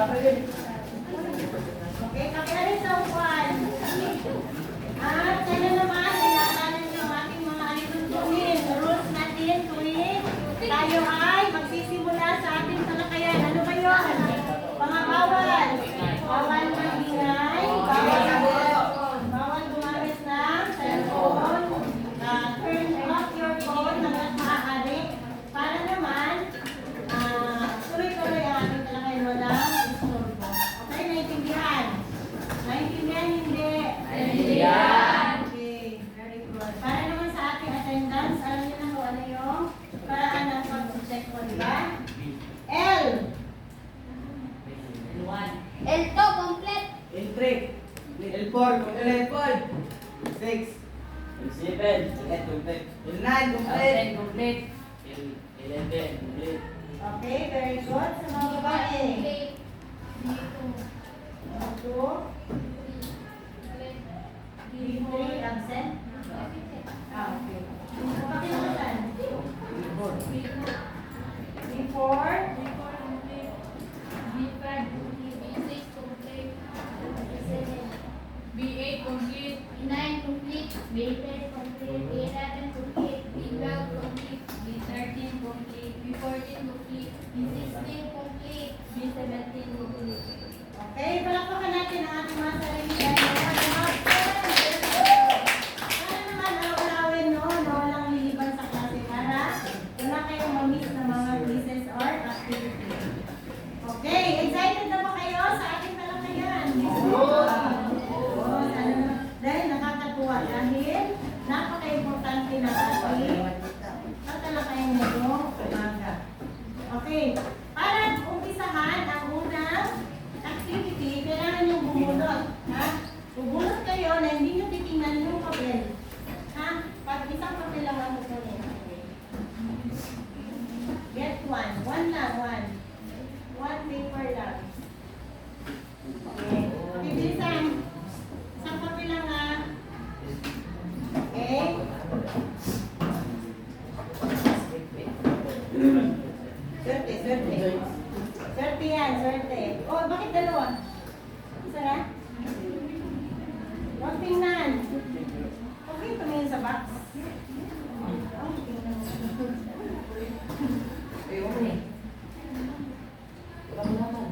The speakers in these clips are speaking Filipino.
Okay, kakilarin sa upuan. At kaya naman, kailangan nyo ang ating mga alituntunin. Rules natin tuwing tayo ay magsisimula sa ating talakayan. Ano ba yun? Mga bawal. Bawal magingay. Bawal gumamit ng cellphone. Turn off your phone hanggang maaari. Para naman, tuloy-tuloy ang ating talakayan. Walang istorbo. Okay, naintindihan? Naintindihan hindi? Naintindihan. Okay, very good. Para naman sa ating attendance, alam niyo na kung ano yung paraan ng pag-check mo, di ba? L. L2, complete. L3. L4. L4. 6. L7. L9. L10 complete. L11 complete. Okay, very good. Sa mga babae. Complete. Two. D3, absent. Okay. Pakilasan. D4. B8 complete. B9 complete. B10 complete. B11 complete. B12 complete. B13 complete. B14 complete. B16 complete. B17 complete. Okay, palakpakan natin ang ating mga sarili. Para naman araw-arawin, no? Walang liliban sa klase para wala kayong ma-miss na mga quizzes or activity. Okay, excited na ba kayo sa ating talakayan? Oo, dahil nakakatuwa dahil napaka-importante na ating tatalakayan ngayong umaga. Okay, para umpisahan ang unang activity, kailangan nyo bumunot. Ha? Bubunot kayo na hindi nyo titingnan yung papel. Ha? Pag isang papel lang ang kukunin. Okay. Get one. One lang, one. One paper lang. Okay. Okay, bilisan. Isang papel lang ha. Okay. Swerte, swerte. Swerte yan, swerte. Oh, bakit dalawa? Isa na? Huwag tingnan. Okay, tumingin sa box. Oh, tingnan mo.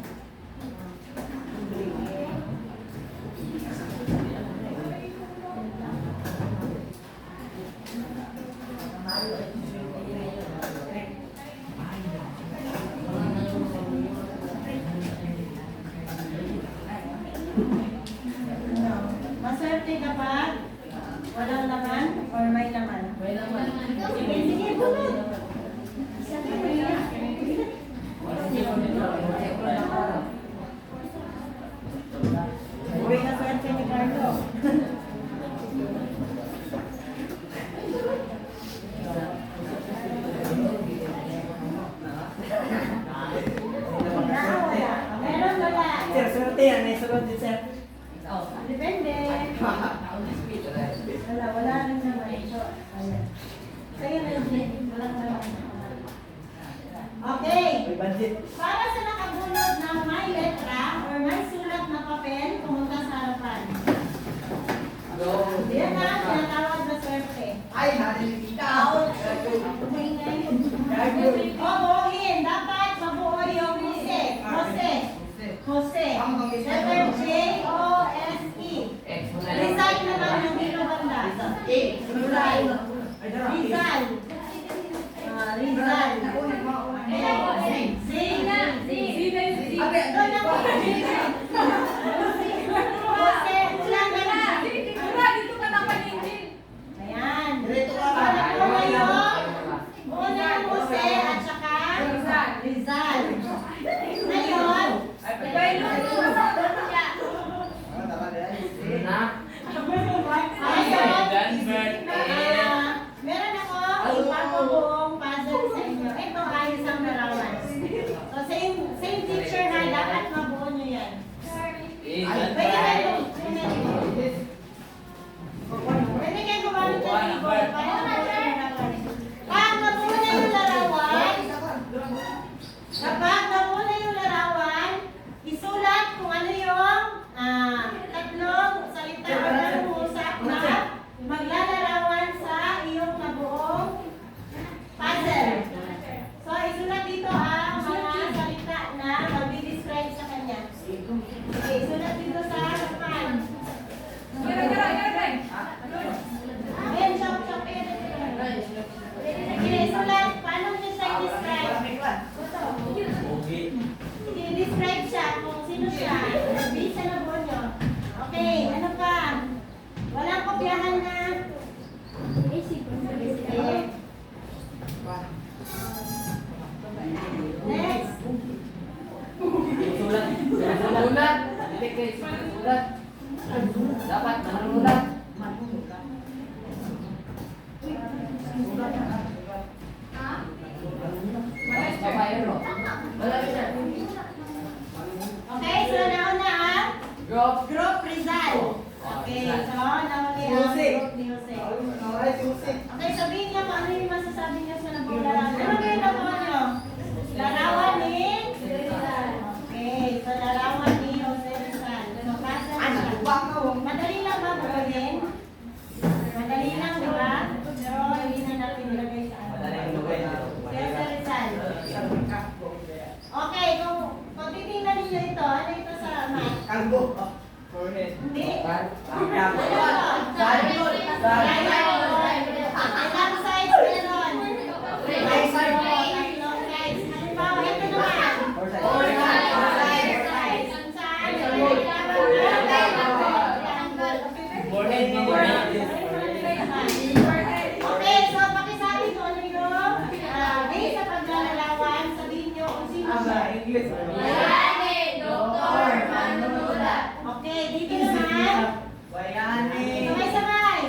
Maswerte kapag walang laman or may laman? May naman. Sige, sige, bunot. Uwi na swerte ni Carlo. Wala. Meron wala. Sir, swerte yan. May sunod din, sir. Depende. Wala rin naman. So, ayan. Sa'yo na yun. Walang naman. Okay. May budget. Para sa nakabunod na may letra or may sulat na papel, pumunta sa harapan. Yan na, tinatawag na swerte. Ay, nakikita. Buuin. Dapat mabuo yung Jose. Jose. Jose. Letter J-O-S-E. Rizal naman yung hilo banda. Rizal. Rizal. Rizal. Zina. Doon ako. Jose. Ulan na na. Ayan. Buo na yung Jose at saka Rizal. Ngayon, Na? ayun. Danbert. Meron ako guys, manunulat. Dapat manunulat. Papayro. Wala rin yan. Okay, so nauna ang Group. Group Rizal. Okay, so nauli ang Music. Group Music. Alright, music. Okay, sabihin niyo kung ano yung masasabi niyo sa nabong larawan. Ano ba yung nakuha niyo? Larawan ni Rizal. Okay, so larawan ni Jose Rizal. So, pasa siya. Madali lang ba bukuhin? Madali lang, di ba? Pero hindi na natin nilagay sa ano. Madali ang lugay. Si Jose Rizal. Okay, kung titingnan niyo ito, ano ito sa math? Kalbo. Forehead. Hindi. Ang Ano ito? Diamond. Ilang sides meron? Tatlong sides. Halimbawa, ito naman. Four sides. Ang saan? Forehead mo Okay, so pakisabi ko ano yung based sa paglalarawan, sabihin nyo kung sino siya. English. Bayani, Doktor, manunulat. Okay, dito naman. Bayani. Sabay-sabay.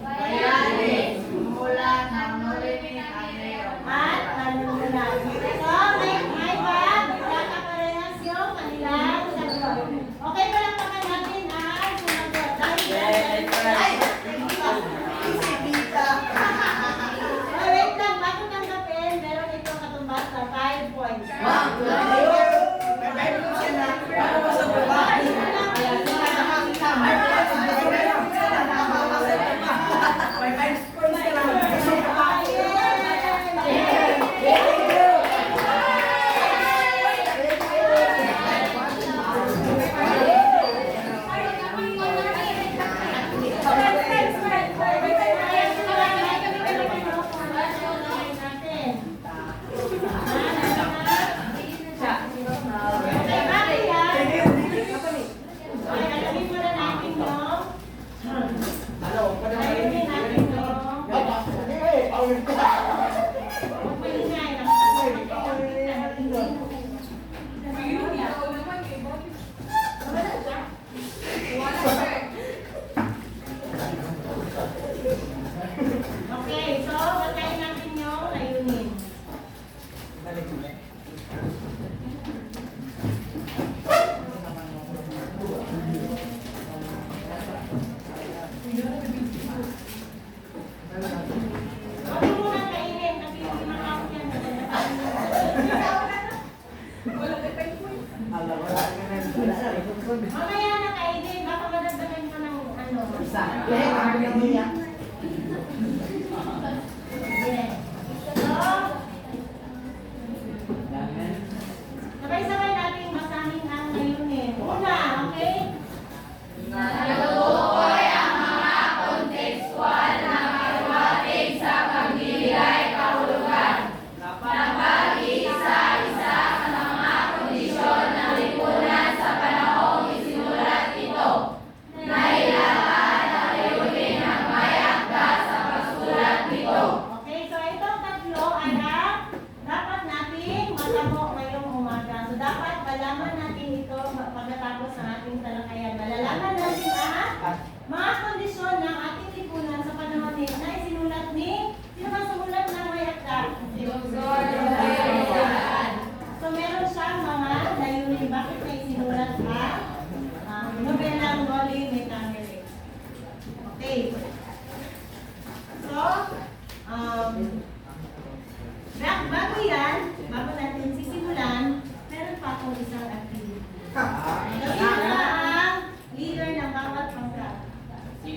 Bayani, Sumulat ng nolinig ang ngayon. At manunulat. So, may ba? Magkakaparehas yung kanilang sagot. Okay, palakpakan natin ang sumagot. Dahil Oh, wait lang, bago tanggapin, meron itong katumbas na 5 points. Okay, so patayin natin yung layunin. Huwag mo muna kainin kasi hindi makakot yan. Mamaya na kainin, baka madagdagan mo ng ano. Yes. So, sabay-sabay natin basahin ang layunin. Una, okay? Natutukoy ang mga kontekstual na mahiwatig sa pagbibigay kahulugan na pag-iisa-isa sa mga kondisyon ng lipunan sa panahong isinulat ito na ilalaan ang layunin ng may akda sa pagsulat nito. Okay, so itong tatlo ay dapat nating matamo ngayong umaga. So dapat malaman natin ito pagkatapos ng ating talakayan. Malalaman natin ang mga kondisyon ng ating lipunan sa panahon na isinulat ni sino ba sumulat ng may akda? So meron siyang mga layunin. Bakit may sinulat ang nobelang Noli Me Tangere? Okay. So, bago yan, bago natin sisimulan, meron pa akong isang activity. So, sino ba ang leader ng bawat pangkat? Si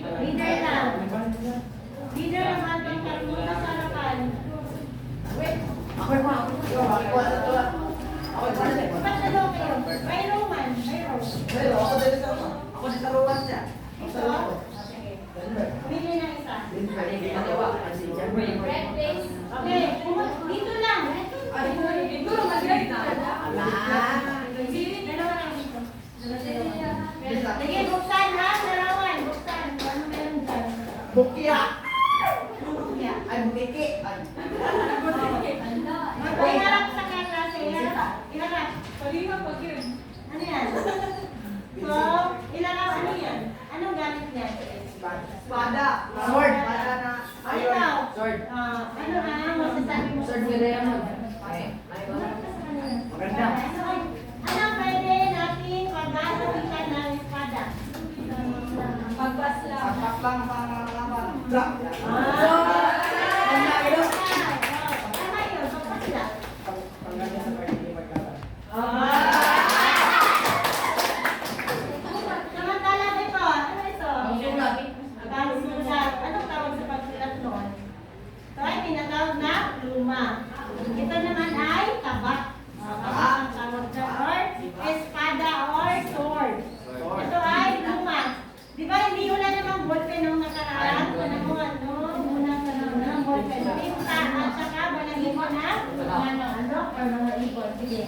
likod. Sige.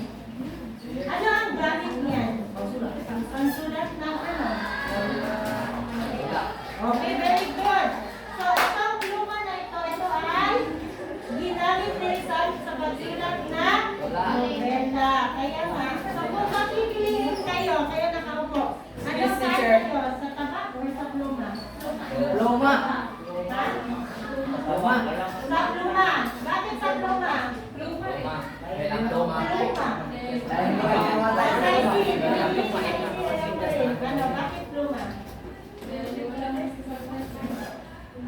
Ano ang gamit niyan? Pansulat ng ano? Okay, very good. So, itong pluma na ito ay ginamit ni Rizal sa pagsulat na nobela. Kaya nga, so kung makipiliin kayo nakaupo. Anong saan kayo? Sa taba or sa pluma? Luma. Ha? Luma. Sa pluma. Bakit sa pluma? Luma. Kailang luma. Pluma. Ano, bakit pluma?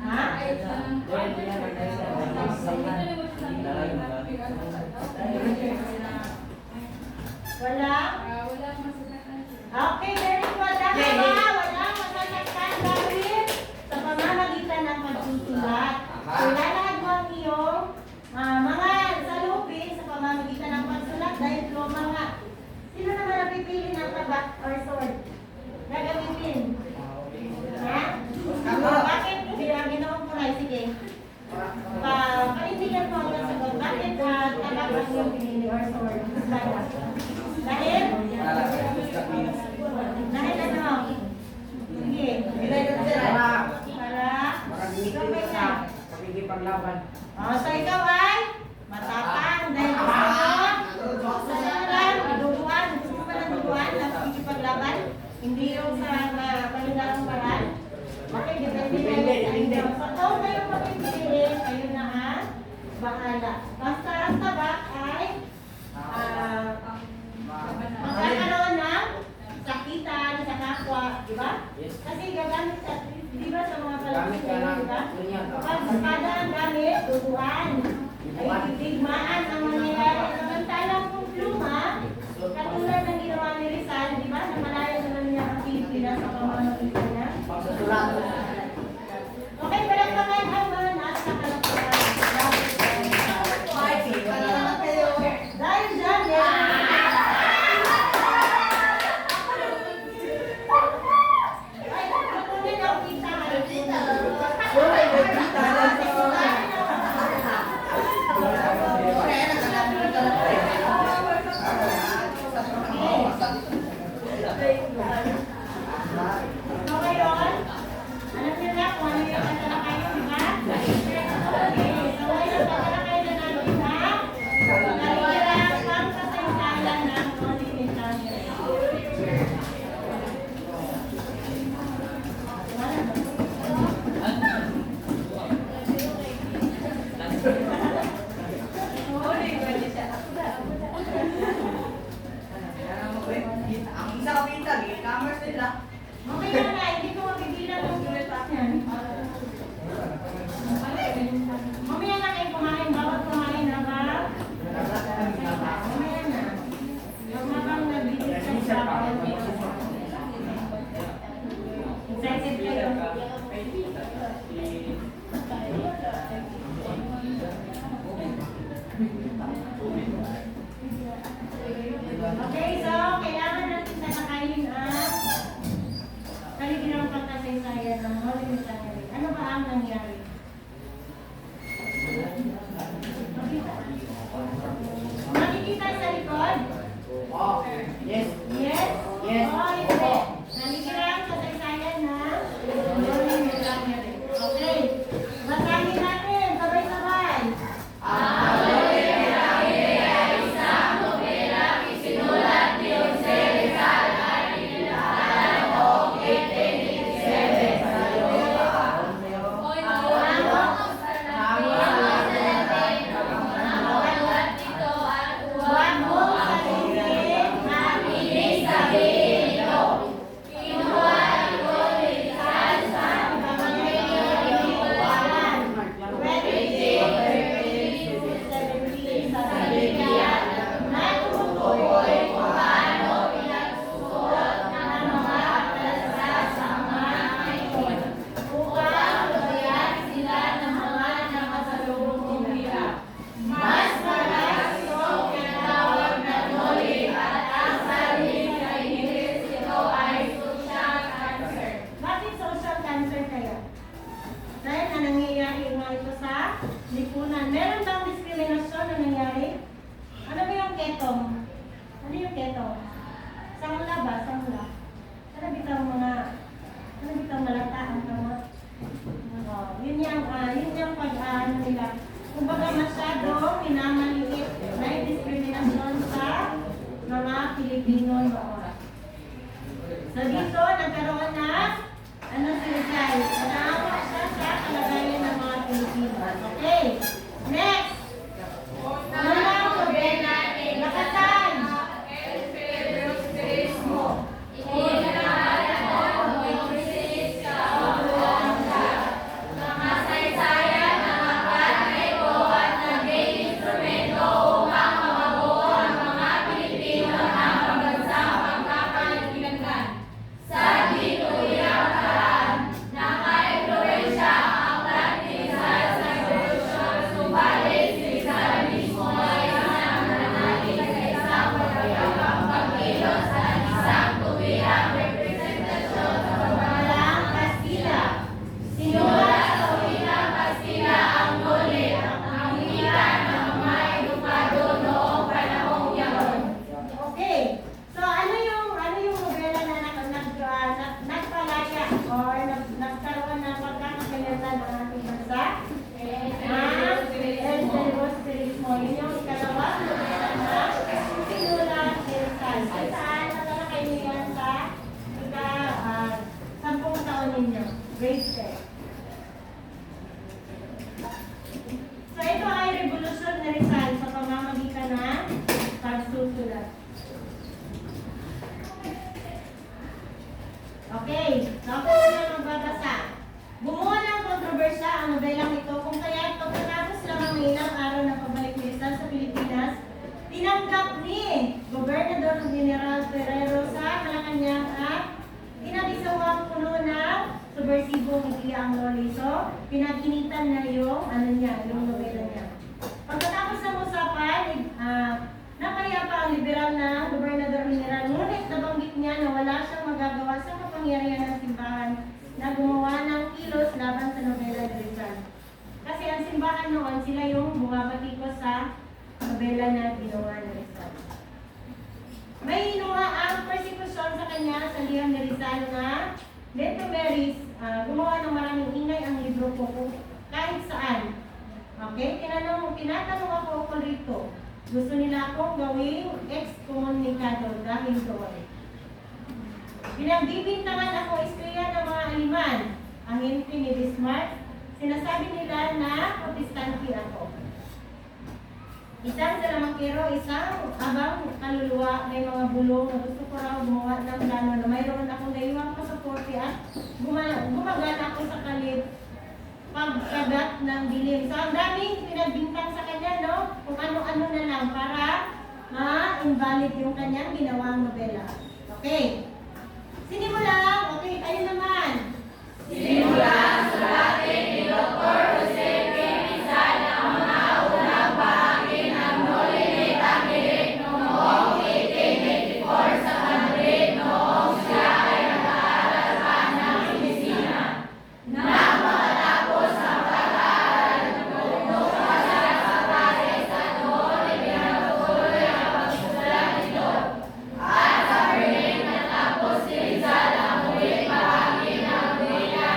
Ha? Wala? Okay, very good. Tama ba? Wala masasaktan dahil sa pamamagitan ng pagsusulat. So, lalahad mo ang iyong mga salupin sa pamamagitan ng pagsulat dahil pluma nga. Sino naman ang pipili ng tabak or sword? Gagamitin. Ha? Bakit? Ginawang kulay. Sige. Panindigan mo ang sagot. Bakit tabak ang iyong pinili or sword? Dahil? Dahil ano? Sige. Para? Ikaw ba siya? Pakikipaglaban. So ikaw ay matapang dahil gusto mo sa lang, duduan. Gusto mo ba ng duduan na pakikipaglaban? Hindi yung sa malindalang paraan. Okay, depende na yun sa inyo. So kung kayo mapipili, kayo na ang bahala. Basta ang tabak ay magkakaroon ng sakitan sa kapwa, di ba? Kasi gagamit ka, di ba sa mga Gamit ka ng di ba? ganyan. Pag espada ang gamit, duduan. Ay digmaan ang mangyayari. Samantalang kung pluma, katulad ng ginawa ni Rizal, di ba? Na malayo naman niya ang Pilipinas sa pamamagitan niya. Pagsusulat. Okay, palagpakan ang mga nasa kalapatan. Dahil dyan, ay, kukunin ang kita. So ngayon, alam niyo na kung ano yung tatalakayin, di ba? Okay, so ngayon tatalakayin na natin ang kalihirang pangkasaysayan ng Holy Trinity. Ang isa kapita, e-commerce nila. Mamaya na, hindi ko mapigilan ng sulat yan. Mamaya na kayo kumain, bawat kumain na ba? Mamaya na. Habang nag-visit sa bawat excited kayo. Okay, so kailangan natin talakayin ang kalihirang pagkasaysayan ng Holy Trinity. Ano ba ang nangyari? Makikita sa likod? Oh, yes. Yes? Yes. O hindi? Kalihirang kasaysayan ng Holy Trinity. Okay. Basahin natin, sabay-sabay. Huwag mong sabihin na ibig sabihin ito. Kinuha ketong? Ano yung ketong? Sangla ba? Sangla. Ano bitang malata ang kamot? Yun yung pag-ano nila. Kumbaga masyado minamaliit na diskriminasyon sa mga Pilipino noon. So dito, nagkaroon na ano si Rizal? Naawa siya sa kalagayan ng mga Pilipino. Okay. Next. Unang nobela, Lakasan. Walang Kastila. Sinulat sa wikang Kastila ang Nole, ang wika ng mga edukado noong panahong yaon. Okay. So ano yung nobela na nagpalaya or nagkaroon ng pagkakakilanlan ng ating bansa? El Filibusterismo. Yun yung ikalawang nobela na sinulat ni Rizal. Saan natalakay niyo yan sa 10 taon ninyo? Grade 10. So ito ay revolusyon ni Rizal sa pamamagitan ng pagsusulat. Okay, tapos na magbabasa. Bumuo ng kontrobersya ang nobelang ito kung kaya pagkatapos lamang ng ilang araw na pabalik ni Rizal sa Pilipinas, tinanggap ni Gobernador General Ferrero sa Malacanang at inabisawang puno ng subversibong ideya ang Loliso. Pinaginitan na yung nobela niya. Pagkatapos ng usapan, napayapa ang liberal na Gobernador General, ngunit nabanggit niya na wala siyang magagawa sa kapangyarihan ng simbahan na gumawa ng kilos laban sa nobela ni Rizal. Kasi ang simbahan noon, sila yung bumabatiko sa nobela na ginawa ni Rizal. May inuha ang persecution sa kanya sa liham ni Rizal na Leto Maris, gumawa ng maraming ingay ang libro ko kahit saan. Okay? Tinatanong ako rito. Gusto nila akong gawing ex-communicado dahil doon. Pinagbibintangan ako istorya ng mga aliman. Ang Henry ni Bismarck, sinasabi nila na protestante ako. Isang salamangkero, isang abang kaluluwa, may mga bulong na gusto ko raw gumawa ng plano na mayroon akong naiwang pasaporte at gumagana ako sa kalip pagkagat ng dilim. So, ang daming pinagbintang sa kanya, no? Kung ano-ano na lang para ma-invalid yung kanyang ginawang nobela. Okay. Sinimula. Okay, tayo naman. Sinimula sa atin ni Dr. Jose P. Rizal ang mga unang bahagi ng Noli Me Tangere noong 1884 sa Madrid noong siya ay nag-aaral pa ng medisina. Nang makatapos ang pag-aaral, pumunta siya sa Paris at doon ay pinagpatuloy ang pagsusulat nito. At sa Berlin natapos si Rizal ang huling bahagi ng Biblia,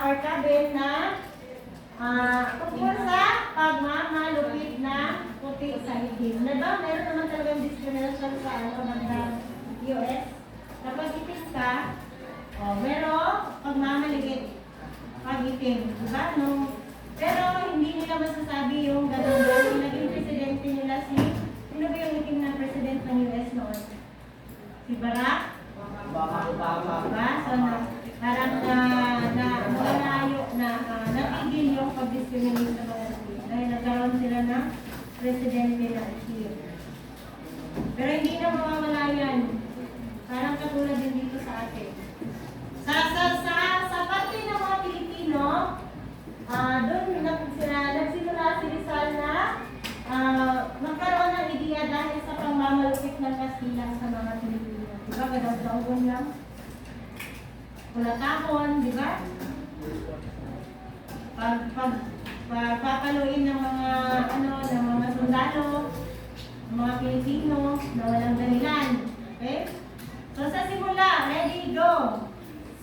or cabin na tungkol sa pagmamalupit ng puti sa itim. Diba? Meron naman talagang discrimination sa bandang US. Kapag itim ka, meron pagmamaligit pag itim. Diba? No? Pero hindi nila masasabi yung gano'n dahil naging presidente nila sino ba yung itim na president ng US noon? Si Barack? Diba? So, parang natigil yung pag-discriminate sa mga itim dahil nagkaroon sila ng presidente na itim. Pero hindi na mawawala yan. Parang katulad din dito sa atin. Sa parte ng mga Pilipino, doon nagsimula si Rizal na magkaroon ng ideya dahil sa pangmamalupit ng Kastila sa mga Pilipino. Diba? Gadaw-daw lang. Kulatahon, di ba? Papaluin ng mga sundalo, ng mga Pilipino na walang dahilan. Okay? So sa simula, ready, go!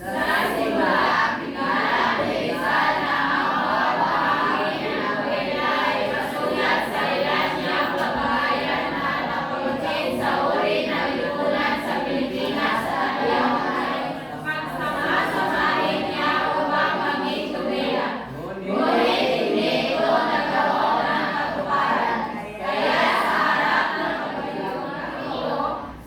Sa simula, pinalate sana ang mga bahagi ng Pilay, masulat sa ilan niyang kabahayan na napuntin sa uri ng lipunan sa Pilipinas at iyong pagsama-samahin niya upang maging tumira. Ngunit hindi ito nagkaroon ng katuparan, kaya sa harap ng pagkakataon ito,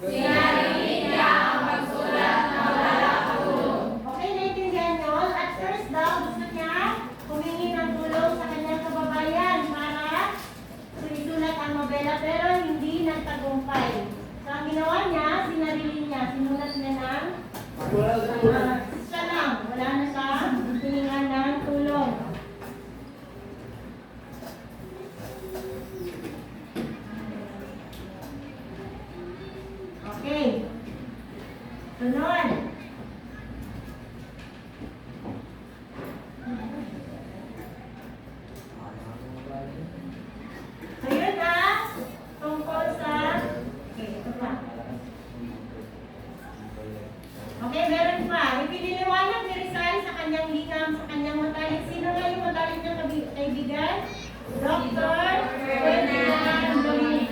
sinarihin niya ang pagsulat na walang katulong. Okay, naiintindihan nyo? At first daw, gusto niya humingi ng tulong sa kanyang kababayan para isulat ang nobela pero hindi nagtagumpay. So ang ginawa niya, sinarili niya, sinulat niya ng siya lang, wala na siya hiningan ng tulong. Okay. Sunod. So yun tungkol sa ito pa. Okay, meron pa. Ipiniliwanag ni Rizal sa kanyang lingam, sa kanyang matalik. Sino nga yung matalik na kaibigan? Dr. Ferdinand Lolin.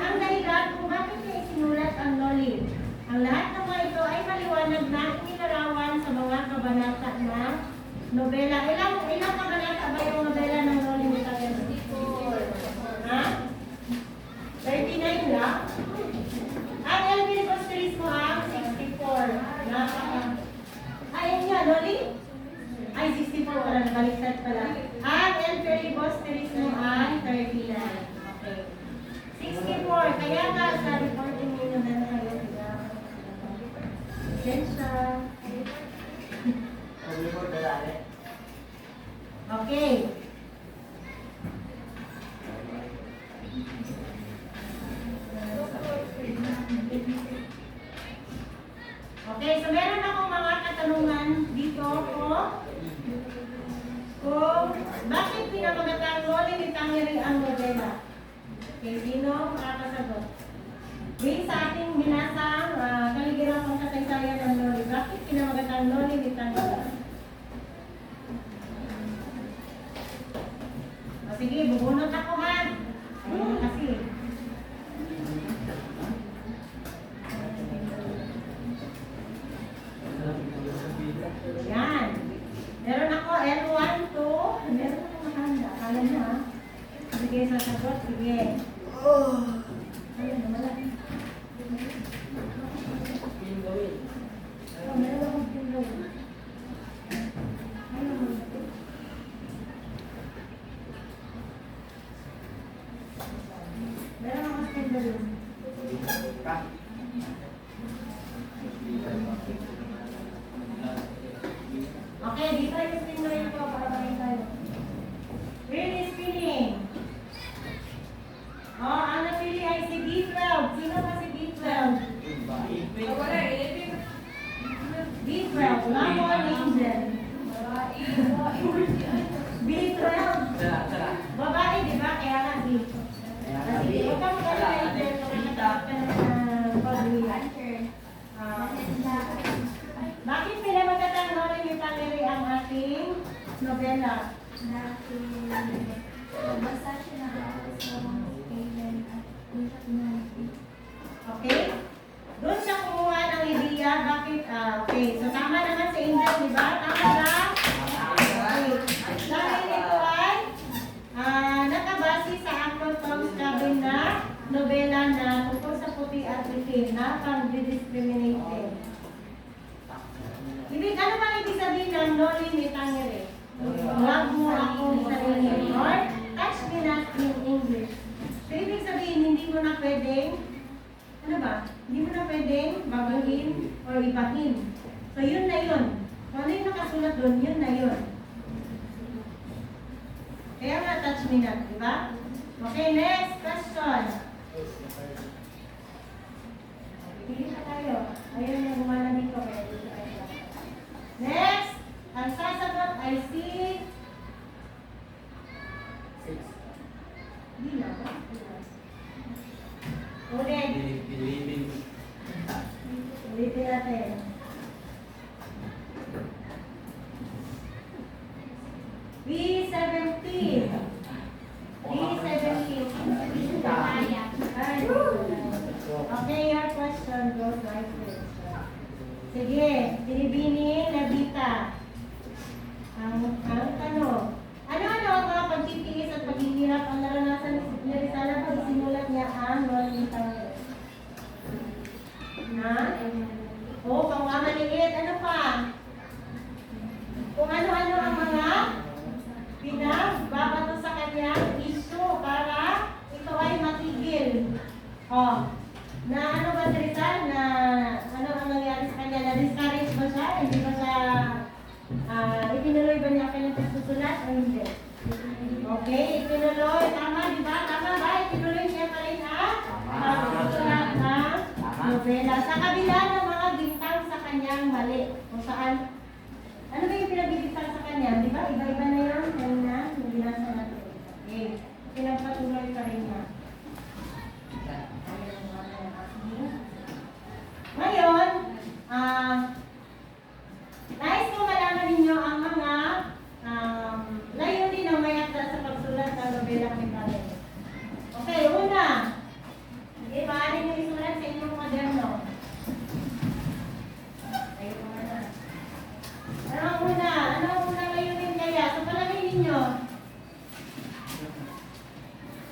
Ang dahilan kung bakit niya isinulat ang Lolin. Ang lahat ng mga ito ay maliwanag na inilarawan sa mga kabanata ng nobela. Ilang kabanata ba yung nobela ng Lolin ni Tagal? Ha? 39 lang? Ang El Filibusterismo ang 64. Ayun nga, Lolin? Ay, 64 pala, nabaliktad pala. Ang El Filibusterismo ang 39. Okay. 64. Kaya nga, sa reporting ninyo na kayo. Sensya. Okay. Okay, so meron akong mga katanungan dito kung bakit pinamagatang Lolin ni Tangere ang nobela? Okay, sino makakasagot? Based sa ating binasang kaligirang pangkasaysayan ng Lolin, bakit pinamagatang Lolin ni Tangere? Sige, bubunot ako ha. Ayun kasi. Yan. Meron ako L1, 2. Meron ako makahanda. Kala nyo ha. Sige, sasagot. Sige. Ayun, wala. Meron akong pilo. Meron akong pilo. Okay, dito yung spinner ko para makita tayo. Really spinning. Ang napili ay si B12. Sino ba si B12? B12, Lamon Angel. B12. Babae, di ba? Kaya nga B. Huwag ka magaling na ito. nobela. Basta siya na ako sa mga kailan at doon siya pinansin. Okay? Doon siya kumuha ng ideya. Bakit? Okay. So, tama naman sa English, di ba? Tama ba? Okay. Dahil ito ay nakabase sa Uncle Tom's Cabin na nobela na tungkol sa puti at itim na pang-discriminated. Ano ba ibig sabihin ng no limit tangere? Huwag mo akong sarili or touch me not in English. So, ibig sabihin, hindi mo na pwedeng, ano ba? Hindi mo na pwedeng babahin or ibahin. So, yun na yun. Kung ano yung nakasulat doon, yun na yun. Kaya nga touch me not, di ba? Okay, next question. Pili na tayo. Ayun yung gumana dito. Kaya dito tayo. Next, ang sasagot ay si... Hindi na ba? Ulit. Ulitin natin. B17. B17. Kaya. Okay, your question goes like this. Sige, Binibining Nabita. Ang tanong. Ano-ano ang mga pagtitiis at paghihirap ang naranasan ni Rizal pag sinulat niya ang Lolitang na? O, pangmamaliit. Ano pa? Kung ano-ano ang mga pinagbabato sa kanyang issue para ito ay matigil. O, na ano ba si Rizal? Na ano ang nangyari sa kanya? Na-discourage ba siya? Hindi ba siya itinuloy ba niya kanyang pagsusulat o hindi? Okay, itinuloy. Tama, di ba? Tama ba? Itinuloy niya pa rin pagsusulat ng nobela. Sa kabila ng mga bintang sa kanyang mali. Kung saan, ano ba yung pinagbibintang sa kanya? Di ba? Iba-iba na yun. Kaya na, yung binasa natin. Okay. Pinagpatuloy pa rin niya. Ngayon, nais ko malaman ninyo ang mga layunin ng may akda sa pagsulat ng nobela ni Karen. Okay, una. Okay, maaari nyo isulat sa inyong moderno. Okay, una. Ano ang una? Ano ang unang layunin kaya? Sa palagay ninyo?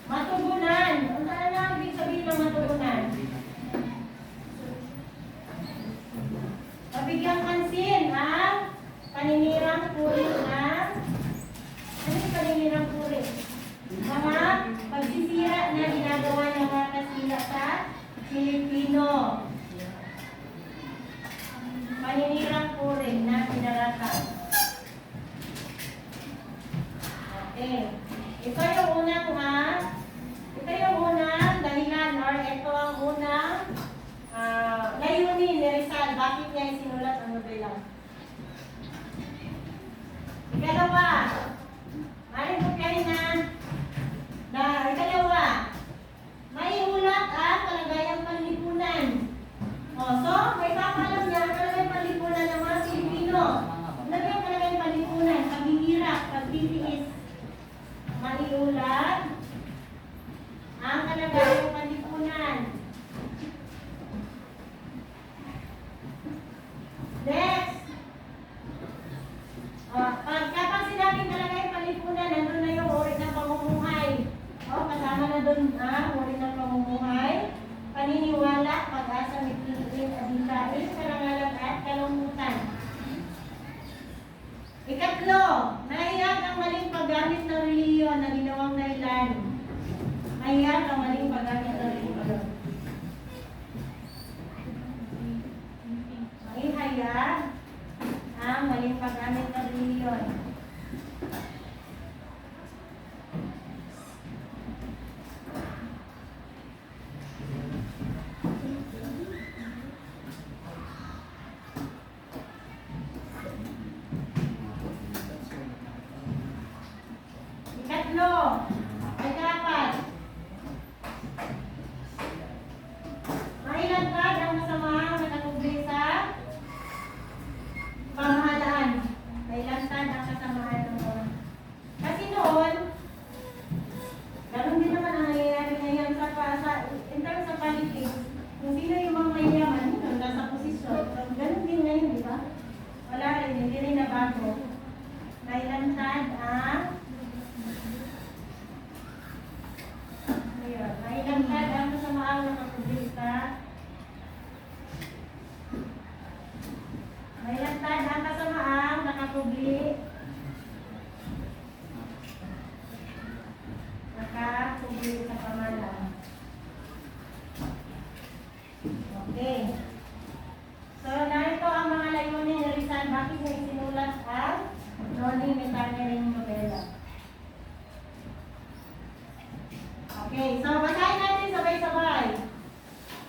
Matugunan. Ano ang ibig sabihin ng matugunan? Pabigyang pansin ang paninirang puri ng ano yung paninirang puri? Mga pagsisira na ginagawa ng mga Kastila sa Pilipino. Paninirang puri na pinaratan. Okay. Ito yung unang dahilan or ito ang unang layunin ni Rizal. Bakit niya isinulat ang nobela? Ikalawa, maaaring kopyahin na ikalawa, maiulat ang kalagayang panlipunan. So, may papalam niya ang kalagayang panlipunan ng mga Pilipino. Ano ba yung kalagayang panlipunan? Paghihirap, pagtitiis. Maiulat ang kalagayang panlipunan. Next. Kapag sinabing talaga yung palipunan, nandun na yung uri ng pamumuhay. Kasama na dun uri ng pamumuhay. Paniniwala, pag-asa, mitliin, adhikain, karangalan at kalungkutan. Ikatlo, nahiyag ang maling paggamit ng reliyon na ginawang dahilan. Nahiyag ang maling paggamit ng reliyon. Ihayag ang maling paggamit ng reliyon. Ikatlo, ikapat, mailagad ang masamang nakatugli sa pamahalaan. Mailagad ang Ayun. Mailangkad ang kasamaang nakakubli sa mailangkad ang kasamaang nakakubli sa pamahalaan. Okay. So, narito ang mga layunin ni Rizal. Bakit niya isinulat ang Noni Metanering Novela? Okay. So, basahin natin sabay-sabay.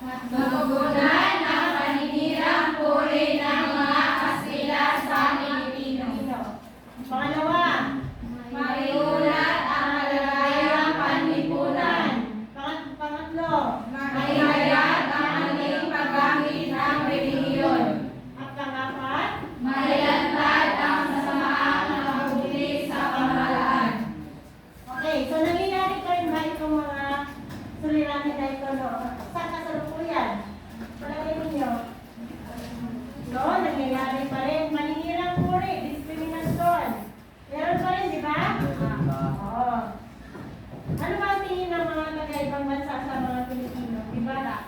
Magugunan ang paninirang puri ng mga Kastila sa Pilipino. Pangalawa. Maiulat ang malayang panlipunan. Pangatlo. Maihayag ang ating paggamit ng relihiyon. At pangapat. Mailantad ang kasamaang nakabuli sa pamahalaan. Okay, so nangyayari ko rin ba itong mga suliranin na ito, no? Sa kasalukuyan? Palagay ninyo? No, nangyayari pa rin. Maninirang puri, diskriminasyon. Meron pa rin, di ba? Oo. Ano ba ang tingin ng mga kagaibang bansa sa mga Pilipino? Di ba?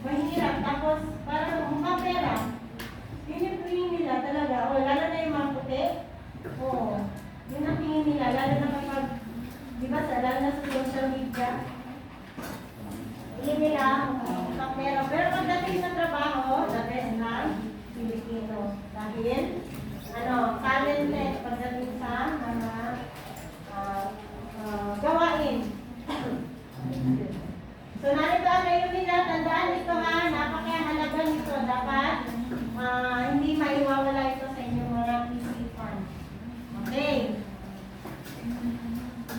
Mahirap, tapos parang mukha pera. Yun yung tingin nila talaga. O, lalo na yung mga puti. Oo. Yun ang tingin nila, lalo na kapag, di ba, lalo na sa social media. Tingin nila, mukha pera. Pero pagdating sa trabaho, the best ng Pilipino. Dahil, talented pagdating sa mga gawain. So, narito ang layunin nila. Tandaan ito ha, napakahalaga nito. Dapat hindi maiwawala ito sa inyong mga isipan. Okay.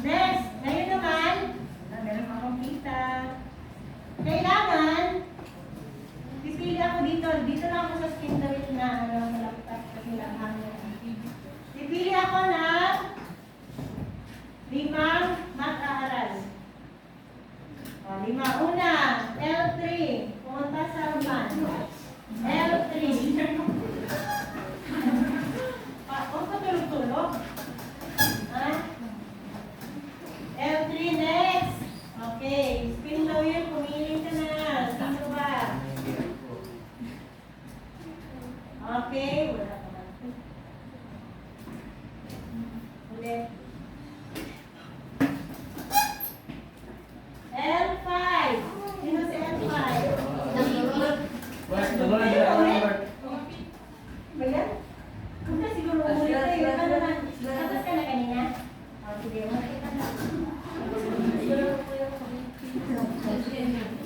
Next, ngayon naman, meron akong kita. Kailangan, pipili ako dito. Dito lang ako sa skin na laptop kasi lang hangin. Pipili ako ng 5 mag-aaral. O, 5. Una, L3. Pumunta sa Roman. L3. Huwag ka tulog-tulog. Ha? L3 next. Okay. Spin the wheel. Pumili ka na. Sino ba? Okay. Wala ka man. Ulit. L5. Sino si L5? Ba yan? Kung na siguro ulit tayo. Ano naman? Tapos ka na kanina? O, sige. Makita na.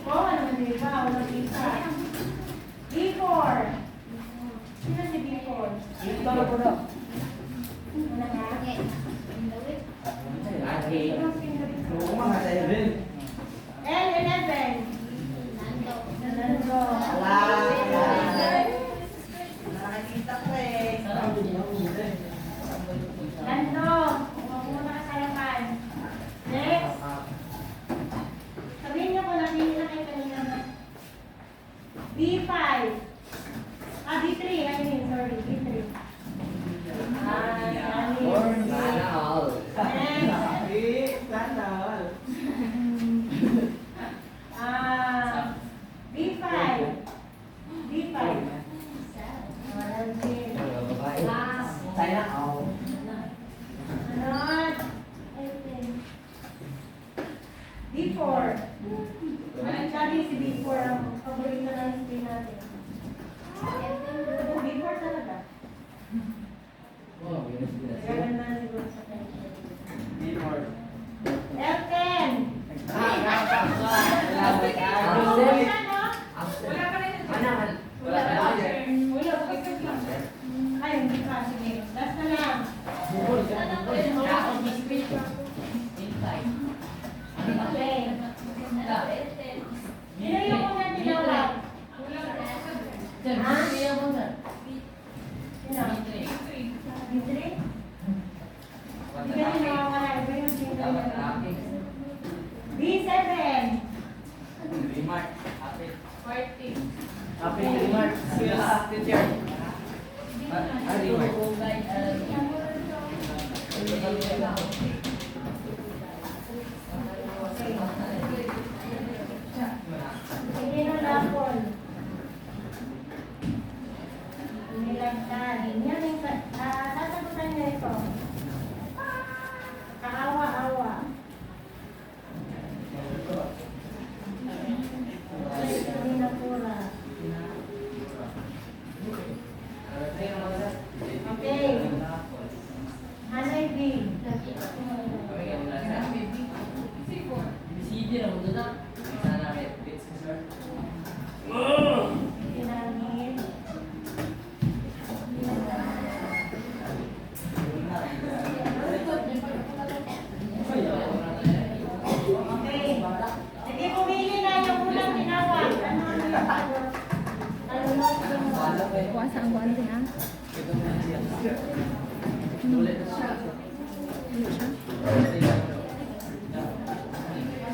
Oo, naman di ba? Walang isa. B4. Sino si B4? Ito na po na. Una ka? Lagi. Sino si B4? Mga tayo rin. L11. Nando. Nakakita ko eh. Nando. Huwag mo nakasarapan. Next. Sabihin niyo kung napili na kayo kanina. B5. B3. I mean, sorry. B3. Sana all. B5. B5. Sana all. Ano? B4. Sabi si B4 ang paborito ng screen natin. B4 talaga. Gaganda na siguro sa kanya. L10. Ay, hindi pa. Sige. Last na lang. Okay. Sino yung unang tinawag? Ha? Sino? B3? Hindi ka rin nawawala. Iba yung tinawag. B7. Happy Remark. Teacher. Okay. Video na mo doon na. Sana bits ko, sir. Pinangin. Okay. Sige, pumili na yung unang tinawag. Ano ang tinawag? Kuasa ang guante ha. Ulit na siya.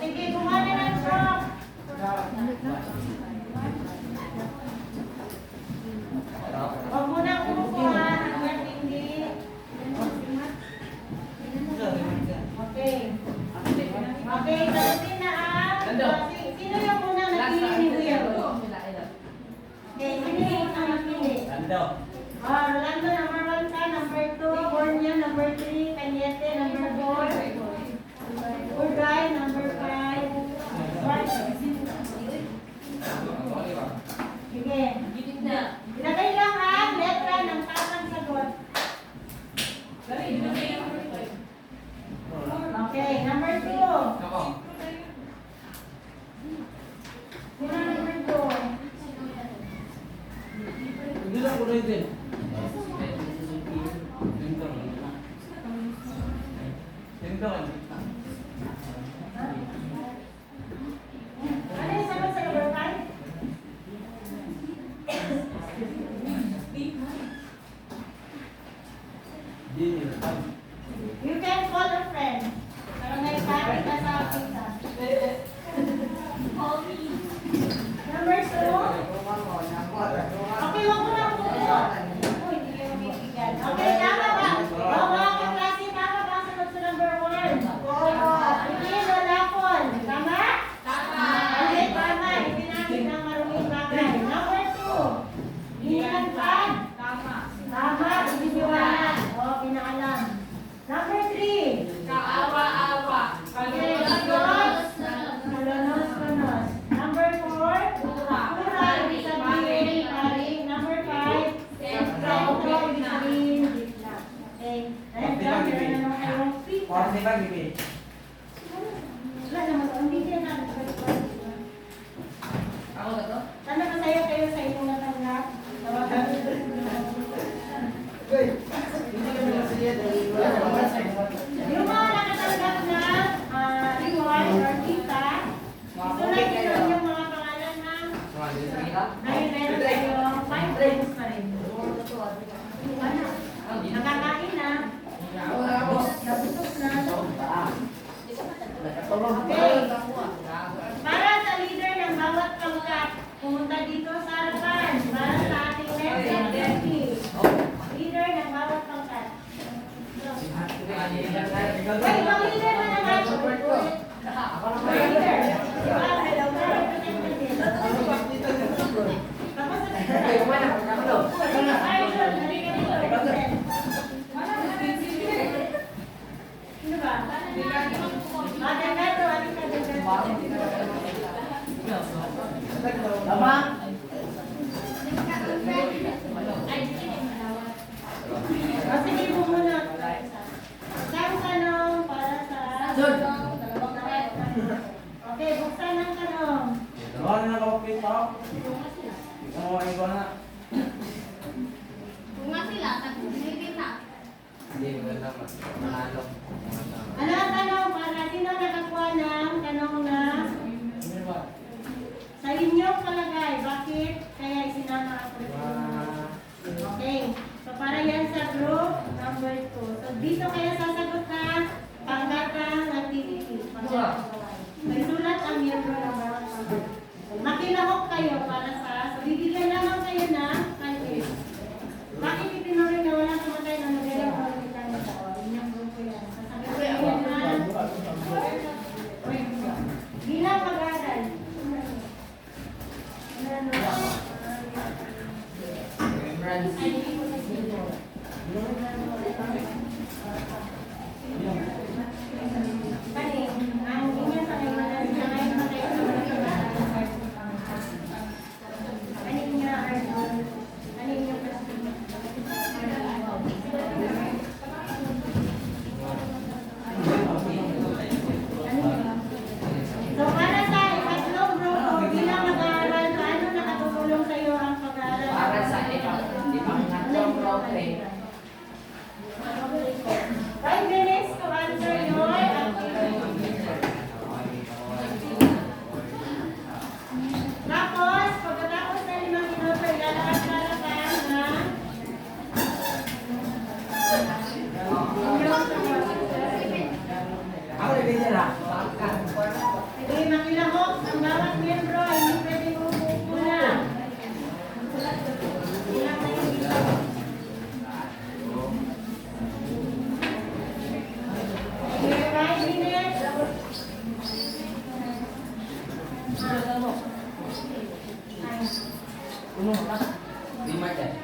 Sige, kumana na truck. Huwag mo na kumukuha. Hanggang hindi. Okay. Okay, sagutin na ang... Sino yung unang nagpili ni Kuya? Okay, sino yung unang nagpili? Rolando, number 1 ka. Number 2, Bornia, number 3, Cañete, number 4. Urgay, number 5. Sige. Ilagay lang ang letra ng tamang sagot. Okay, number 2. Sino number 2? Ano yung sagot sa number 5? You can call a friend. Pero may pati ka sa pizza. Number 2. Okay, wag mo na po. Uy, hindi kayo mabibigyan. Okay, tama ba? Mga kaklase, tama ba ang sagot sa number 1? Hindi, wala po. Tama? Okay, tama. Hindi namin ang maruming bagay. Number 2. Hinihantad? Tama, ibiniwala. O, pinaalam. Number 3. Okay, kalos. Kalonos. Number 4. Pura, ibig sabihin, paring. Number 5. Sentro, ibig sabihin, gitna. Okay. Next lang, meron na naman kayong pizza. Wala naman, ang bigyan na. Ako na to? Sana masaya kayo sa inyong natanggap. Tawagan. Yung mga nakatanggap na reward or kita, isulat nyo yung mga pangalan na dahil meron kayong 5 times pa rin. Nakakain na. Nabusog na. Okay. Para sa leader ng bawat pangkat, pumunta dito sa harapan para sa ating next activity. Leader ng bawat pangkat. Wait, mga leader na naman. Mga leader. Diba? Hello, mga representative. Tapos sa ay, yun. Halika dito. Sino ba? Maganda to. Halika dito. Tama? Sige mo muna. Isang tanong para sa... Okay, buksan ang tanong. Ano ang tanong para sino nakakuha ng tanong na sa inyong palagay, bakit kaya isinama ako dito? Okay, so para yan sa group number 2. So dito kaya sasagot na panggatang activity. So isulat ang miyembro ng bawat panggat. Makilahok kayo para sa, so bibigyan naman kayo ng countries. Bakit itinuloy na walang kamatay na magalang pagkitan nito? Inyong grupo yan. Sasagot kayo na bilang mag-aral. Ang inyong pangalaman na ngayon na kayo sa mga ano niya, Arnold? Remark yan.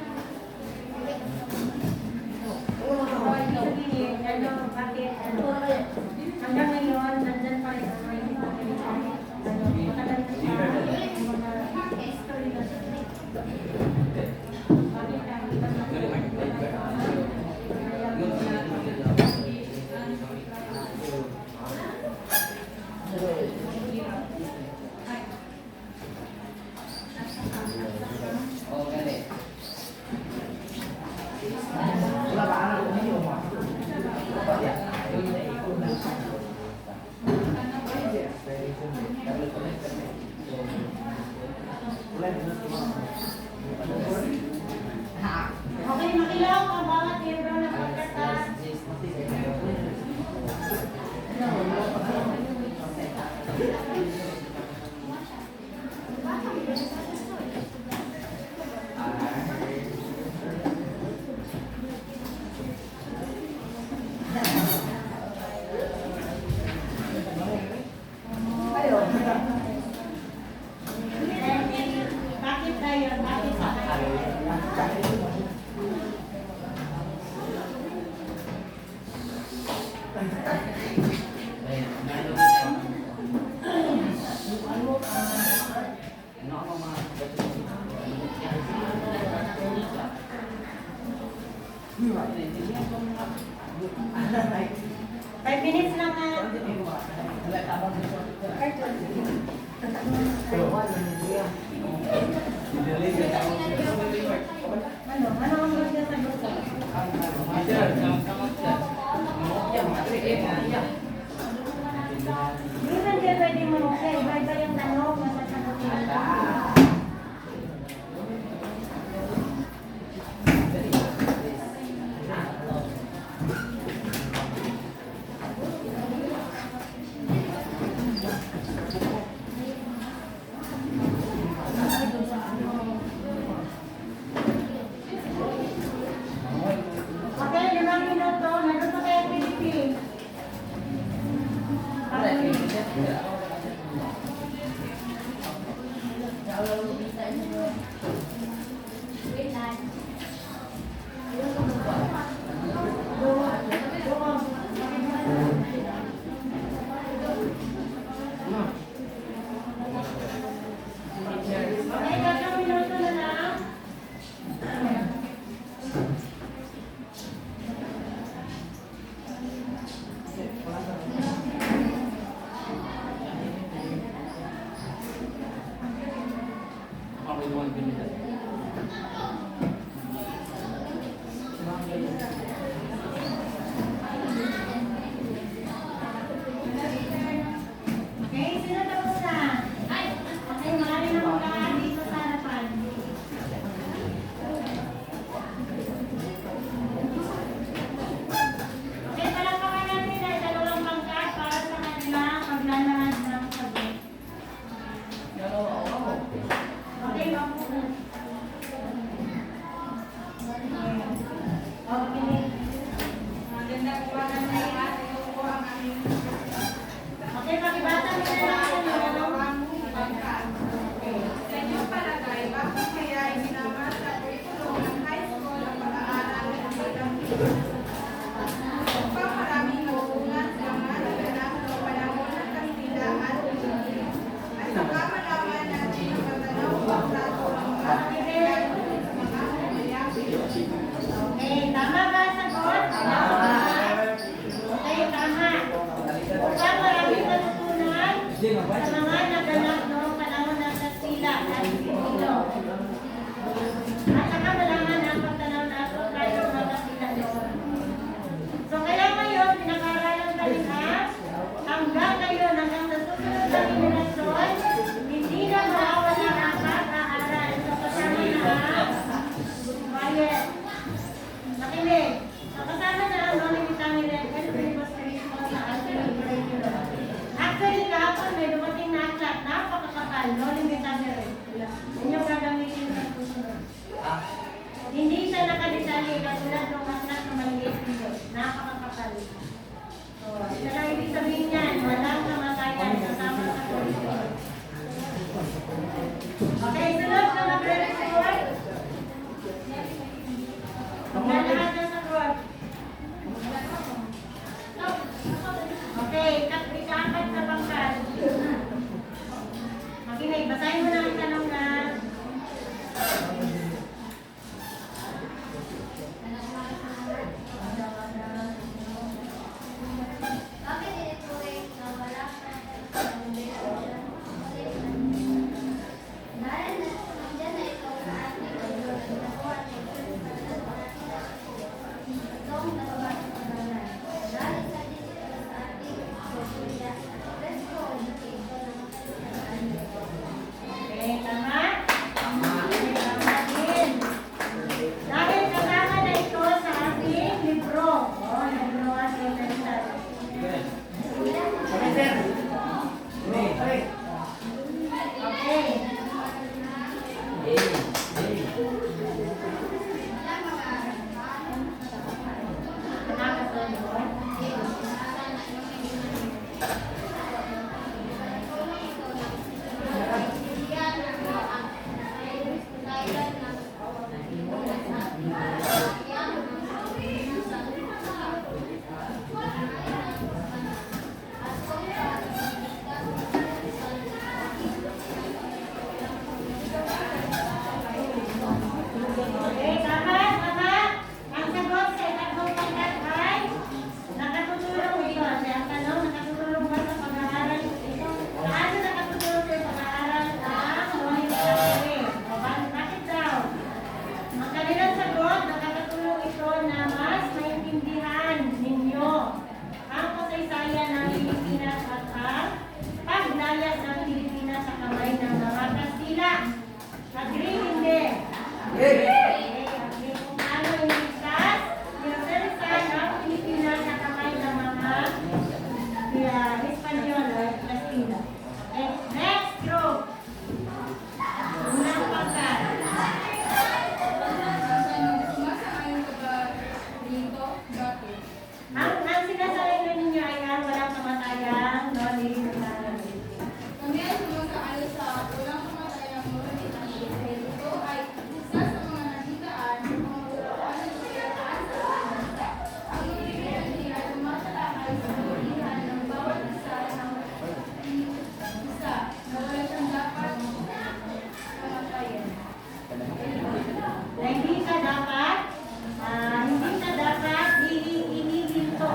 Sabihin, ano, bakit, ano, hanggang ngayon, nandyan pa rin ang mga matagal na siya, mga history na siya. Bakit ang ibang Oo, galing. Okay, makilaw ang bawat libro na pagkatas. Bakit tayo? Bakit sa tayo? Ano ang mga 5 minutes lang na. Ano? Ano ang magsasagot ko? Hindi man din pwede mo okay. Iba-iba yung tanong na sasagutin mo. Okay, 5 minuto. Meron pa kayo activity. Okay, 3 minuto na lang. Ako yung mga binigay. Okay, sino tapos na? Okay, marami na mga dito sa harapan. Okay, palakpakan natin ay 2 pangkat para sa kanilang paglalahad ng sagot. Okay, mapo na. Okay. Okay, pakibasa mo na lang ano. Sa inyong palagay, bakit kaya isinama sa curriculum ng high school ang pag-aaral ng bilang upang maraming mauungan sa mga naganap sa panahon ng Kastila at Pilipino? At saka malaman natin ang matanaw ang plato ng mga kaibigan sa mga kamayaki. Okay, tama ba ang sagot? Okay, tama. Upang maraming matutunan sa mga naganap noong panahon ng Kastila at Pilipino. At saka malaman ang pagtanaw na ito tayo ng mga Kastila noon. So kaya ngayon, pinag-aaralan ka rin hanggang ngayon, hanggang sa susunod na generasyon, hindi na mawawala ang pag-aaral. So kasama na quiet. Nakinig. So kasama na ang non-military record, Presbyterianism sa alternate curriculum. Actually, kahapon may dumating na aklat, napakakapal, non-military record. Yun yung gagamitin sa susunod. Hindi siya nakadetalye katulad ng aklat na maliit dito. Napakakapal. So, ito lang ibig sabihin yan. Walang kamatayan kasama sa curriculum. Okay, sunod na mag-record. Next group. Unang pagkat. Sumasang-ayon ka ba dito? Bakit? Ang sinasabi ninyo ay ang walang kamatayang knowledge na Kami ay sumasang-ayon sa walang kamatayang moral na ito ay isa sa mga nakitaan ng mga ulaan ng pagkakaan sa kanila. Ang ibig nila ay tumatalakay sa kabulihan ng bawat isa ng isa na wala siyang dapat kamatayan. na hindi ka dapat hinihinto.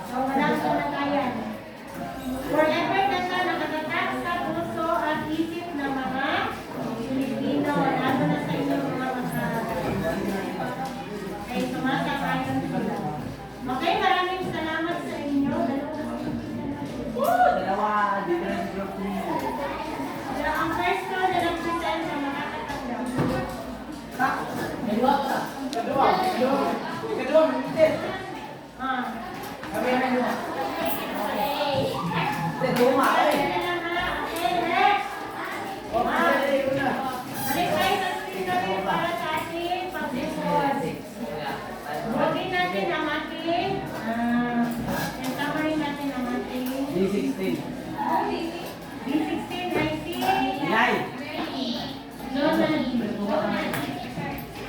So, walang kamatayan. Forever na siya nakatatak sa puso at isip ng mga Pilipino, lalo na sa inyong mga ay sumasang-ayon sila. Okay, maraming salamat sa inyo. Dalawa, different group niyo. Ang first ko na nag-present na makakatanggap. Kedua, minit. Ah. Kami na nyo. Okay, Luma, next. Okay, una. Balik tayo sa screen namin para sa ating pag-report. Bugin natin ang ating, summary natin ang ating D16. B16 ay si Inay. Leonard.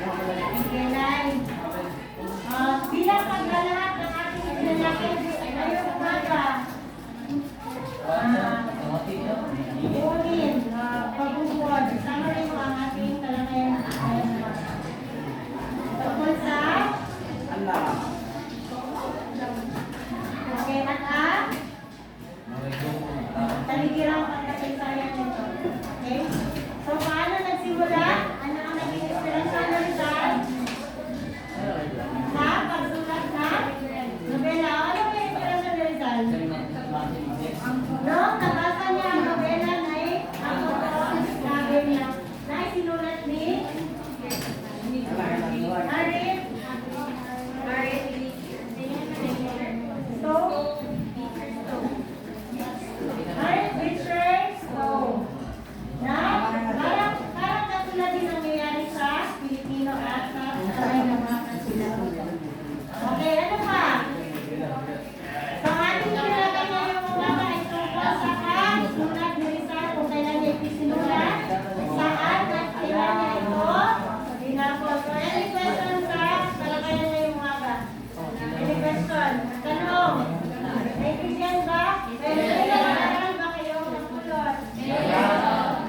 Okay, Nay. Bilang paglalahat ng ating pinanakit ngayong umaga, buunin, pagbubuod, summary mo ang ating talakayan ngayong umaga. Tungkol sa Allah. okay, at taligirang pagkakaisayan nito. Okay? So, paano nagsimula? Ano ang naging inspirasyon ng Rizal? Sa pagsulat na nobela. Ano ba yung inspirasyon ng Rizal? Noong nabasa niya ang nobela na ang totoo, sabi niya, na sinulat ni Harriet Richard Stowe. Na parang katulad din nangyayari sa Pilipino at sa taray ng mga kansilahugan. Okay, ano pa? So, ating tinatay ngayong umaga ay tungkol sa sulat ni Rizal kung kailan niya ipisinulat, saan at kailan niya ito binapos. So, any question sa talakayan ngayong umaga? Any question? Tanong? Naiintindihan ba? Kailangan ba kayo napulot?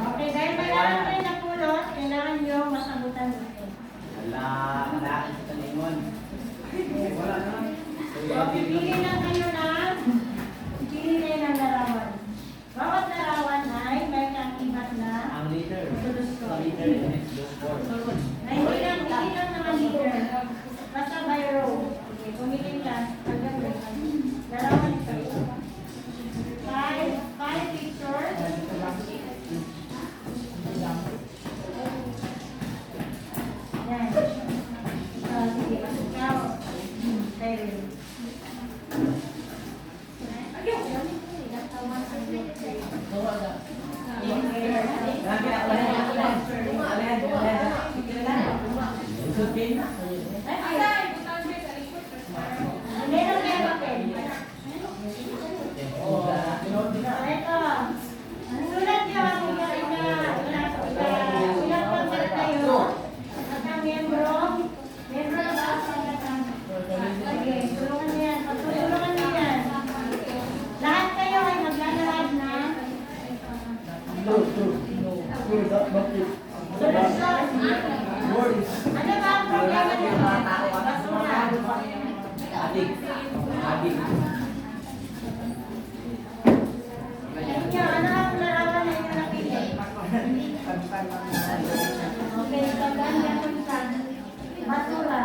Okay, dahil kailangan kayo napulot, kailangan nyo masagutan dito. Wala, malaki sa talingon. Wala na. So, pipili lang kayo ng larawan. Bawat larawan ay may kakibat na Ang leader. solusyon. Ang leader is next door. Na hindi lang naman leader. Basta by row. Okay, pumili ka. Hanggang larawan ito. Five pictures. Yan. Sige, ikaw. Tayo. Meron kayo papel. Ito. Ang sulat niyo, ilang pagkat kayo at ang membro ng pagkakatan. Sige, tulungan niyo yan. Pagtulungan niyo yan. Lahat kayo ay maglalahad na solusyon. Ano ba ang problema niyo? Basura. Adik. Adik. Inyo, ano ang larawan na inyo napili? Okay, pagkakanya punta. Basura.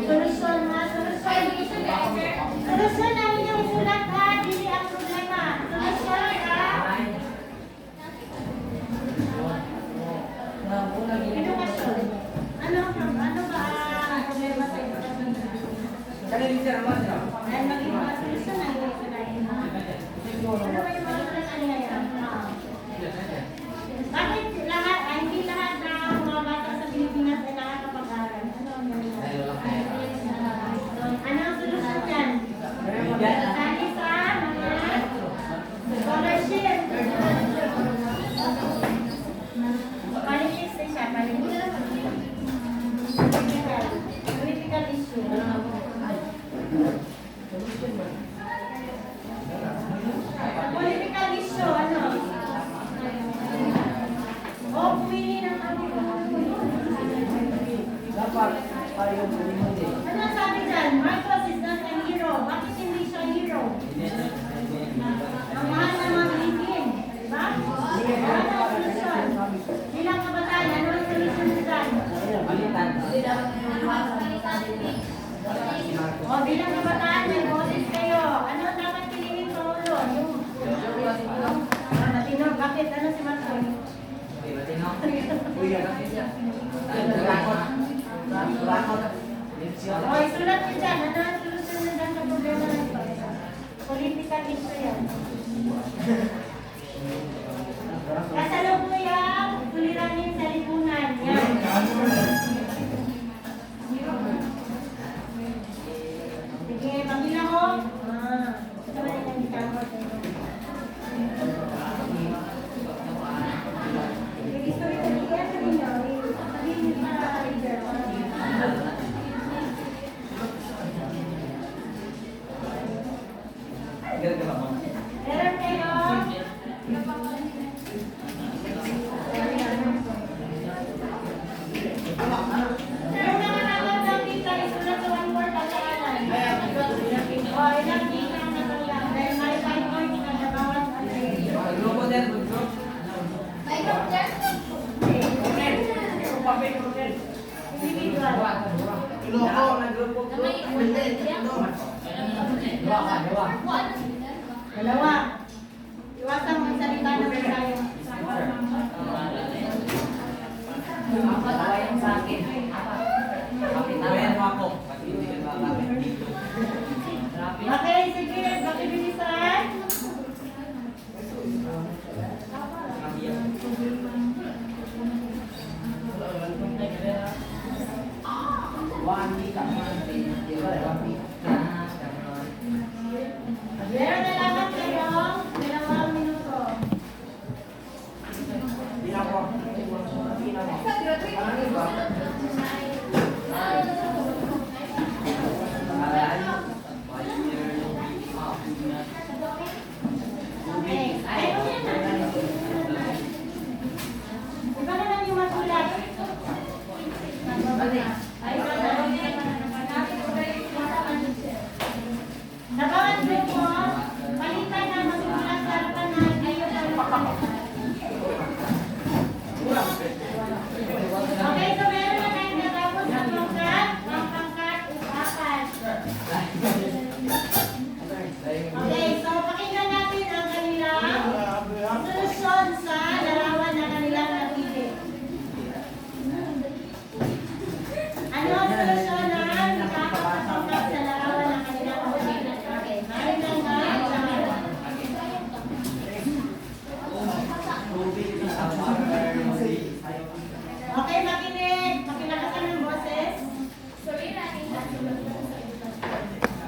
Solusyon ha, solusyon. Solusyon na inyong isulat ha, dili ang problema. Solusyon ha. Ano ba yung mga sulat kanina yan? Bakit lahat, hindi lahat ng mga bata sa Pilipinas ay nakakapag-aral? Ano ang nangyayari? Ano ang solusyon yan? Sali sa mga scholarship. Politics din siya, politics. Political issue. Political issue, ano? O, pumili ng kami. Dapat tayo pumunti. Ano sabi dyan? Marcos is not a hero. Bakit hindi siya hero? Ang mahal na mga Pilipin. Diba? Ano ang solusyon? Bilang kabataan, ano ang solusyon dyan? Balitan. O, bilang kabataan, may boses kayo. Ano ang dapat piliin sa ulo? Yung matino. Bakit? Ano si Marcos? O, isulat niyo dyan. Ano ang solusyon na dyan sa problema na ito? Political issue yan. Kasalukuyang suliranin sa lipunan. Yan. Sige, pagila ko. Ito ba yung nagkamot? Gusto rin sabihin sa inyo. Sabihin niyo sa leader. Meron kayo. Yung mga natandang kita, isulat sa one word pag-aaral. O, ilang kita ang natandang. Dahil may 5 points na sa bawat ano. Individual. Dalawa. Iwasan mo ang salita ng tayo. Okay, sige. Makibilisan. Meron na lamang kayong 2 minuto. Okay. Ayaw yan na. Iba na lang yung masulat. Sa bawat grupo, palitan na masulat sa harapan na ayaw na. Okay, so meron na tayong natapos na pangkat. Ang pangkat is 4. Okay, so pakinggan natin ang kanilang solusyon sa larawan na kanilang napili. Ano ang solusyon ng nakakapagpangkat sa larawan na kanilang napili? Okay, maaaring lang na. Okay, makinig. Makilakasan ng boses.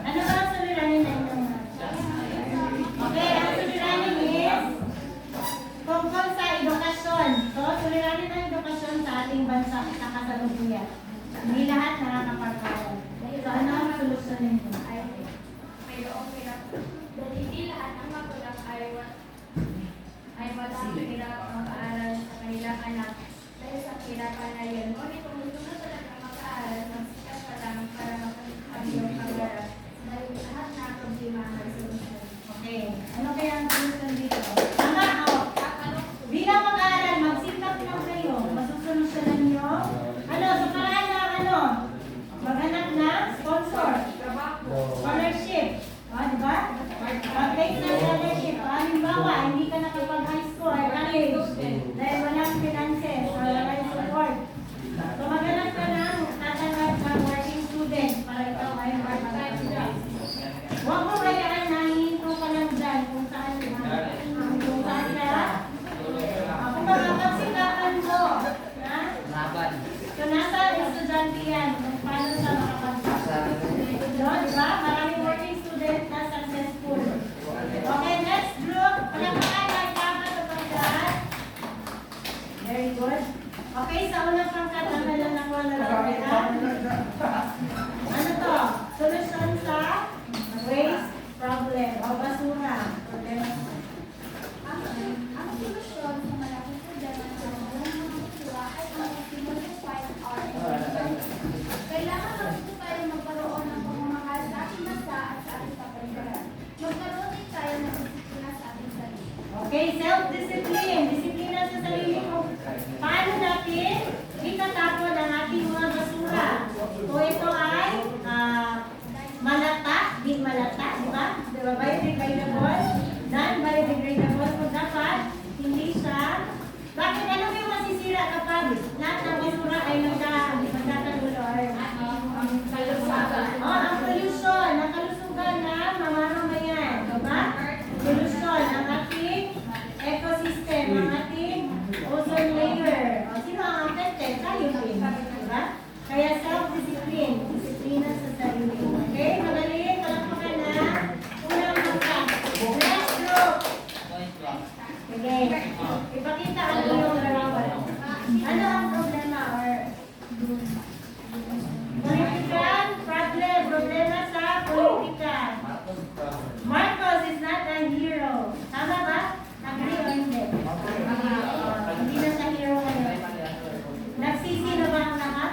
Ano ba ang suliranin na ito? Okay, ang suliranin is tungkol sa edukasyon. So, suliranin ng edukasyon sa ating bansa sa kasalukuyan. Hindi lahat nakakapag-aral. So, ano ang solusyon nito? Hindi lahat ng magulang ay hirap mag-aaral sa kanilang anak dahil sa hirapan na yun. Ngunit kung gusto mo talaga mag-aaral, magsikas pa lang para makapagpagiyong pangarap dahil lahat na problema ay solusyon. Okay, ano kaya ang solusyon dito? Tama, o. Bilang mag-aaral, magsikap lang kayo. Masusolusyonan nyo. Ano, sa paraan ng ano? Maghanap ng sponsor. Scholarship. O, diba? Mag-take na scholarship. Halimbawa, hindi ka nakapag-high school or college dahil walang finances or walang support. So, maghanap ka ng tatanggap ng working student para ikaw ay mag-high. Huwag mo bayaan na hihinto ka lang dyan kung saan Okay, sa unang pangkat, ang nakuha na lang ano to? Solusyon sa waste problem o basura. Problema. Ang solusyon sa malaking problema ng mga basura ay ang simplify our environment. Kailangan matuto tayo magkaroon ng pamamahal sa ating bansa at sa ating kapaligiran. Magkaroon din tayo ng disiplina sa ating sarili. Okay, self-discipline. Disiplina sa sarili ko. Paano natin itatapon ang ating mga basura? Kung ito ay malata, di malata, di ba? Di ba? Biodegradable, non-biodegradable. Kung dapat, hindi siya. Bakit ano yung masisira kapag lahat ng basura ay nagkakagulo? Ang pollution, ang kalusugan ng mamamayan. Diba? Pollution, ang ating ecosystem, ang ating ozone layer. Sino ang affected? Tayo din. Diba? Kaya self-discipline, disiplina sa sarili. Okay? Magaling, palakpakan na. Unang pangkat. Next group. Okay. Ipakita ano yung larawan. Ano ang problema or political problem? Problema sa politika. Marcos is not a hero. Tama ba? Agree or hindi? Hindi na siya hero ngayon. Nagsisi na ba ang lahat?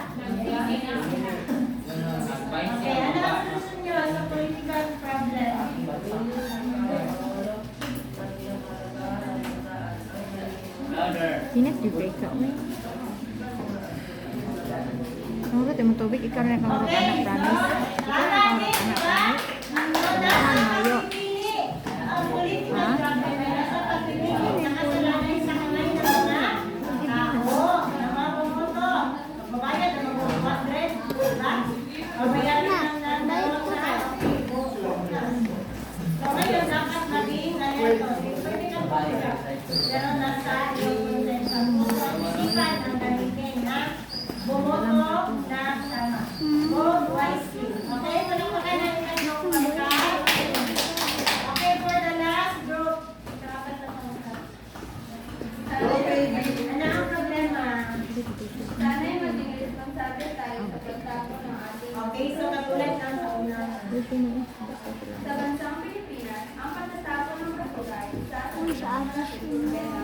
Okay, ano ang solusyon nyo sa political problem? Init di break ka mo. Ano ba mo tubig ikaw na kang Okay, anak so, promise. tama din, di ba? Ang political problem ay nasa pagpili, nakasalalay sa kamay ng mga tao, ng mga bumoto. Magbabayad ng mga 100, di ba? Magbayarin ng dalawang tao. So ngayon, dapat maging ganito. Pwede kang pwede. Pero nasa iyong konsensyon mo. Isipan ang gamitin na bumoto na tama. Vote wisely. Okay? Walang pagkailangan ng pagkain. Okay, for the last group. Dapat na pangkat. Ano ang problema? Sana'y maging responsable tayo sa pagtapon ng ating Okay, so katulad ng sa una. Sa bansang Pilipinas, ang pagtatapon ng basura ay isa sa malaking problema.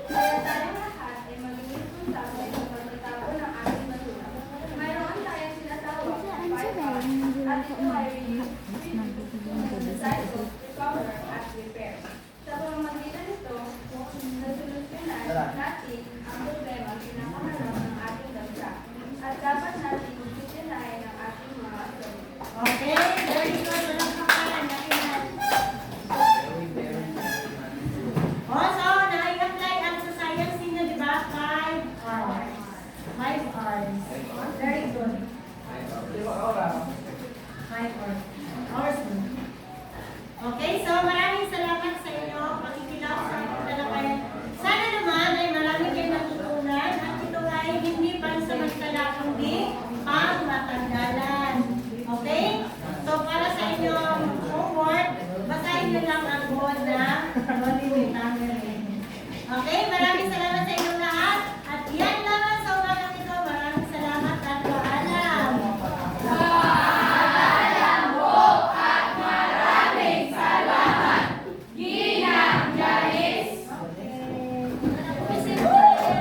Kaya tayong lahat ay maging responsable sa pagtatapon ng ating basura. Mayroon tayong sinatawag na 5 R's at ito ay recycle, recover, at repair. Sa pamamagitan nito, nasolusyonan natin ang problema pinakamalawak ng ating bansa at dapat natin solusyonahin ang ating mga sarili. Okay, very good. Walang pakalan. Nakinan. So, na-i-apply ang sa science ninyo, di ba? 5 hours. 5 hours. Very good. 5 hours. Hours mo. Okay, so maraming salamat sa inyo. Pakikilaw sa talakayan. Sana naman ay marami kayong natutunan at ito ay hindi pansamantala kundi pangmatagalan. Okay? So para sa inyong homework, basahin nyo lang ang buwan na Loli Tamere. Okay? Maraming salamat sa inyo.